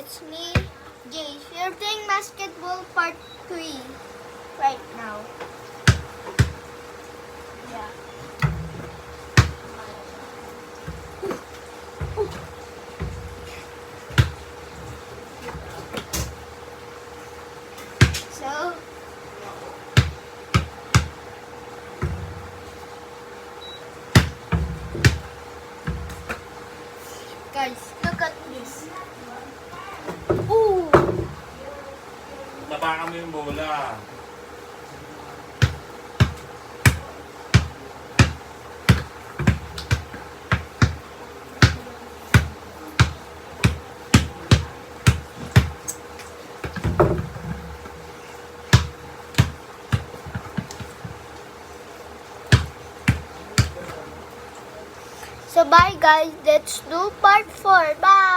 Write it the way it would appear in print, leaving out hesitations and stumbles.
it's me, Jace. We're playing basketball part 3 right now. Yeah. So, guys, look at this. Ooh! Tapakan mo yung bola. So bye guys, let's do part 4. Bye!